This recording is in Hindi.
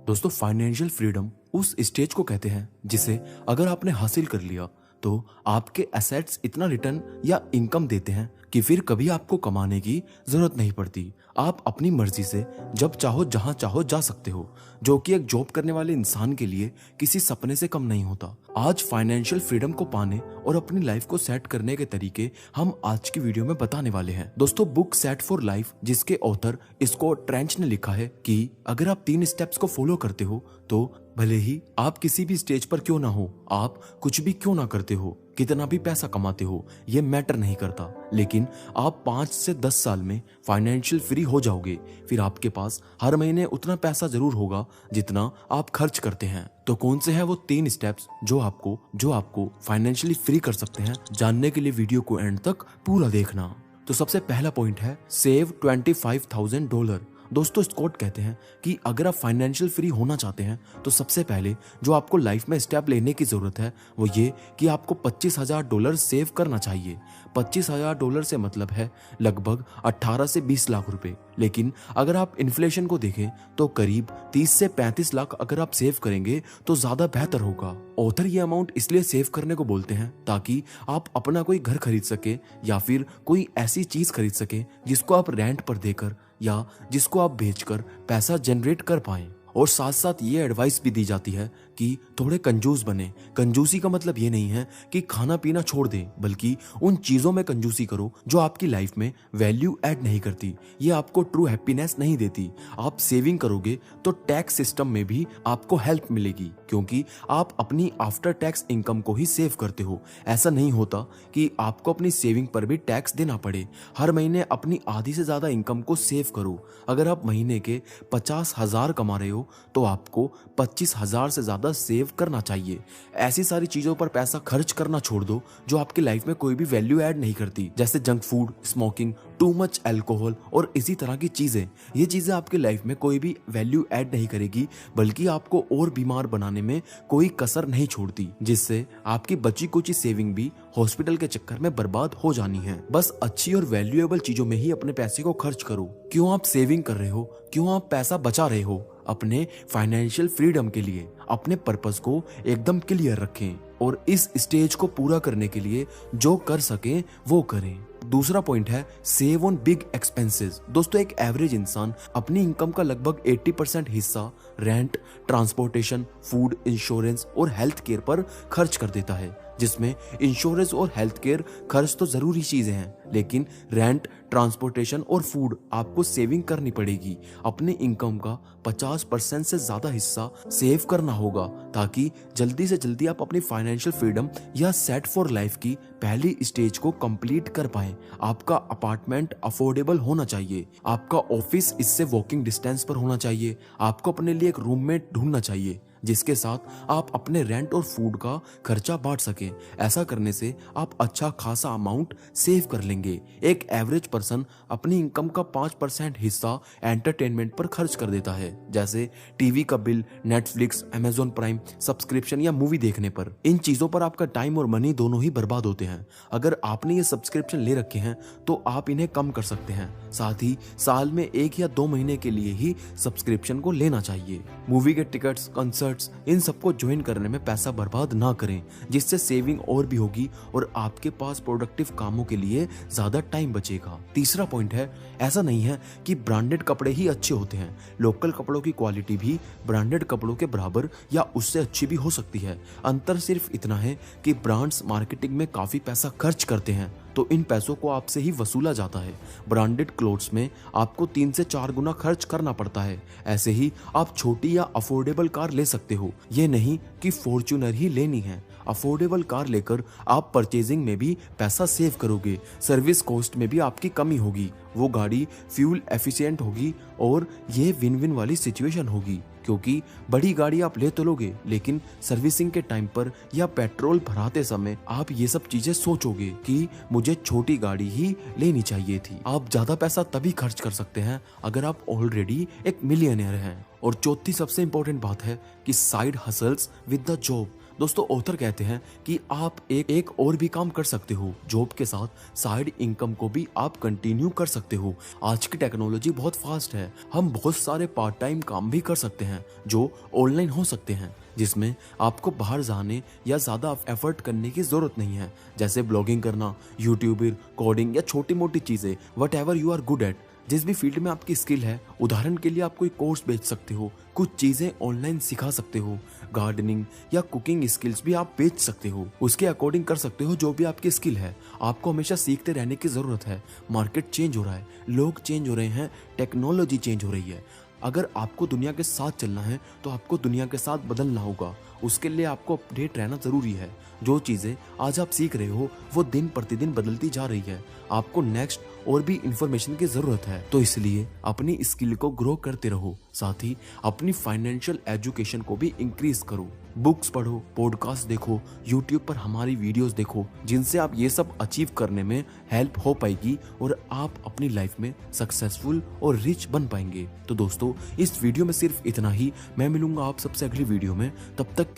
दोस्तों फाइनेंशियल फ्रीडम उस स्टेज को कहते हैं जिसे अगर आपने हासिल कर लिया तो आपके एसेट्स इतना रिटर्न या इनकम देते हैं कि फिर कभी आपको कमाने की जरूरत नहीं पड़ती। आप अपनी मर्जी से जब चाहो जहां चाहो जा सकते हो, जो कि एक जॉब करने वाले इंसान के लिए किसी सपने से कम नहीं होता। आज फाइनेंशियल फ्रीडम को पाने और अपनी लाइफ को सेट करने के तरीके हम आज की वीडियो में बताने वाले हैं। दोस्तों बुक सेट फॉर लाइफ, जिसके ऑथर स्कॉट ट्रेंच ने लिखा है कि अगर आप 3 स्टेप्स को फॉलो करते हो तो भले ही आप किसी भी स्टेज पर क्यों ना हो, आप कुछ भी क्यों ना करते हो, कितना भी पैसा कमाते हो, ये मैटर नहीं करता, लेकिन आप 5 से 10 साल में फाइनेंशियल फ्री हो जाओगे। फिर आपके पास हर महीने उतना पैसा जरूर होगा जितना आप खर्च करते हैं। तो कौन से हैं वो 3 स्टेप्स जो आपको फाइनेंशियली फ्री कर सकते हैं? जानने के लिए वीडियो को एंड तक पूरा देखना। तो सबसे पहला पॉइंट है सेव $25,000। दोस्तों स्कॉट कहते हैं कि अगर आप फाइनेंशियल फ्री होना चाहते हैं तो सबसे पहले जो आपको लाइफ में स्टेप लेने की जरूरत है वो ये कि आपको $25,000 सेव करना चाहिए। $25,000 से मतलब है लगभग 18 से 20 लाख रुपए। लेकिन अगर आप इन्फ्लेशन को देखें तो करीब 30 से 35 लाख अगर आप सेव करेंगे तो ज्यादा बेहतर होगा। ऑथर ये अमाउंट इसलिए सेव करने को बोलते हैं ताकि आप अपना कोई घर खरीद सके या फिर कोई ऐसी चीज खरीद सके जिसको आप रेंट पर देकर या जिसको आप बेचकर पैसा जनरेट कर पाएं। और साथ साथ ये एडवाइस भी दी जाती है कि थोड़े कंजूस बने। कंजूसी का मतलब ये नहीं है कि खाना पीना छोड़ दें, बल्कि उन चीजों में कंजूसी करो जो आपकी लाइफ में वैल्यू ऐड नहीं करती, ये आपको ट्रू हैप्पीनेस नहीं देती। आप सेविंग करोगे तो टैक्स सिस्टम में भी आपको हेल्प मिलेगी, क्योंकि आप अपनी आफ्टर टैक्स इनकम को ही सेव करते हो। ऐसा नहीं होता कि आपको अपनी सेविंग पर भी टैक्स देना पड़े। हर महीने अपनी आधी से ज्यादा इनकम को सेव करो। अगर आप महीने के 50,000 कमा रहे हो तो आपको 25,000 से ज्यादा सेव करना चाहिए। ऐसी सारी चीजों पर पैसा खर्च करना छोड़ दो जो आपकी लाइफ में कोई भी वैल्यू ऐड नहीं करती, जैसे junk food, smoking, too much alcohol और इसी तरह की चीजें। ये चीजें आपकी लाइफ में कोई भी वैल्यू ऐड नहीं करेगी, बल्कि आपको और बीमार बनाने में कोई कसर नहीं छोड़ती, जिससे आपकी बची कुची सेविंग भी हॉस्पिटल के चक्कर में बर्बाद हो जानी है। बस अच्छी और वैल्यूएबल चीजों में ही अपने पैसे को खर्च करो। क्यों आप सेविंग कर रहे हो, क्यों आप पैसा बचा रहे हो? अपने फाइनेंशियल फ्रीडम के लिए अपने पर्पस को एकदम क्लियर रखें और इस स्टेज को पूरा करने के लिए जो कर सकें वो करें। दूसरा पॉइंट है सेव ऑन बिग एक्सपेंसेस। दोस्तों एक एवरेज इंसान अपनी इनकम का लगभग 80% हिस्सा रेंट, ट्रांसपोर्टेशन, फूड, इंश्योरेंस और हेल्थ केयर पर खर्च कर देता है, जिसमें इंश्योरेंस और हेल्थ केयर खर्च तो जरूरी चीजें हैं, लेकिन रेंट, ट्रांसपोर्टेशन और फूड आपको सेविंग करनी पड़ेगी। अपनी इनकम का 50% से ज्यादा हिस्सा सेव करना होगा ताकि जल्दी से जल्दी आप अपनी फाइनेंशियल फ्रीडम या सेट फॉर लाइफ की पहली स्टेज को कंप्लीट कर पाएं। आपका अपार्टमेंट अफोर्डेबल होना चाहिए, आपका ऑफिस इससे वॉकिंग डिस्टेंस पर होना चाहिए, आपको अपने लिए एक रूममेट ढूंढना चाहिए जिसके साथ आप अपने रेंट और फूड का खर्चा बांट सकें। ऐसा करने से आप अच्छा खासा अमाउंट सेव कर लेंगे। एक एवरेज पर्सन अपनी इनकम का 5% हिस्सा एंटरटेनमेंट पर खर्च कर देता है, जैसे टीवी का bill, Netflix, Amazon prime subscription या मूवी देखने पर। इन चीजों पर आपका टाइम और मनी दोनों ही बर्बाद होते हैं। अगर आपने ये सब्सक्रिप्शन ले रखे हैं तो आप इन्हें कम कर सकते हैं। साथ ही साल में 1 या 2 महीने के लिए ही सब्सक्रिप्शन को लेना चाहिए। मूवी के टिकट्स, कंसर्ट्स, इन सबको ज्वाइन करने में पैसा बर्बाद ना करें, जिससे सेविंग और भी होगी और आपके पास प्रोडक्टिव कामों के लिए ज्यादा टाइम बचेगा। तीसरा पॉइंट है ऐसा नहीं है कि ब्रांडेड कपड़े ही अच्छे होते हैं। लोकल कपड़ों की क्वालिटी भी ब्रांडेड कपड़ों के बराबर या उससे अच्छी भी हो सकती है। अंतर सिर्फ इतना है कि ब्रांड्स मार्केटिंग में काफी पैसा खर्च करते हैं तो इन पैसों को आपसे ही वसूला जाता है। ब्रांडेड क्लोथ्स में आपको 3 से 4 गुना खर्च करना पड़ता है। ऐसे ही आप छोटी या अफोर्डेबल कार ले सकते हो, ये नहीं कि फॉर्च्यूनर ही लेनी है। अफोर्डेबल कार लेकर आप परचेजिंग में भी पैसा सेव करोगे, सर्विस कॉस्ट में भी आपकी कमी होगी, वो गाड़ी फ्यूल एफिशिएंट होगी और ये विन विन वाली सिचुएशन होगी, क्योंकि बड़ी गाड़ी आप ले तो लोगे लेकिन सर्विसिंग के टाइम पर या पेट्रोल भराते समय आप ये सब चीजें सोचोगे कि मुझे छोटी गाड़ी ही लेनी चाहिए थी। आप ज्यादा पैसा तभी खर्च कर सकते हैं अगर आप ऑलरेडी एक मिलियनेयर हैं। और चौथी सबसे इंपॉर्टेंट बात है कि side hustles with the job. दोस्तों ऑथर कहते हैं कि आप एक और भी काम कर सकते हो। जॉब के साथ साइड इनकम को भी आप कंटिन्यू कर सकते हो। आज की टेक्नोलॉजी बहुत फास्ट है, हम बहुत सारे पार्ट टाइम काम भी कर सकते हैं जो ऑनलाइन हो सकते हैं, जिसमें आपको बाहर जाने या ज्यादा एफर्ट करने की जरूरत नहीं है, जैसे ब्लॉगिंग करना, यूट्यूबर, कोडिंग या छोटी मोटी चीजें, whatever you are good at. जिस भी फील्ड में आपकी स्किल है, उदाहरण के लिए आप कोई कोर्स बेच सकते हो, कुछ चीजें ऑनलाइन सिखा सकते हो, गार्डनिंग या कुकिंग स्किल्स भी आप बेच सकते हो, उसके अकॉर्डिंग कर सकते हो जो भी आपकी स्किल है। आपको हमेशा सीखते रहने की जरूरत है। मार्केट चेंज हो रहा है, लोग चेंज हो रहे हैं, टेक्नोलॉजी चेंज हो रही है। अगर आपको दुनिया के साथ चलना है तो आपको दुनिया के साथ बदलना होगा। उसके लिए आपको अपडेट रहना जरूरी है। जो चीजें आज आप सीख रहे हो वो दिन प्रतिदिन बदलती जा रही है। आपको नेक्स्ट और भी इंफॉर्मेशन की जरूरत है, तो इसलिए अपनी स्किल को ग्रो करते रहो। साथ ही अपनी फाइनेंशियल एजुकेशन को भी इंक्रीज करो। बुक्स पढ़ो, पॉडकास्ट देखो, यूट्यूब पर हमारी वीडियोस देखो, जिनसे आप ये सब अचीव करने में हेल्प हो पाएगी और आप अपनी लाइफ में सक्सेसफुल और रिच बन पाएंगे। तो दोस्तों इस वीडियो में सिर्फ इतना ही। मैं मिलूंगा आप सबसे अगली वीडियो में, तब तक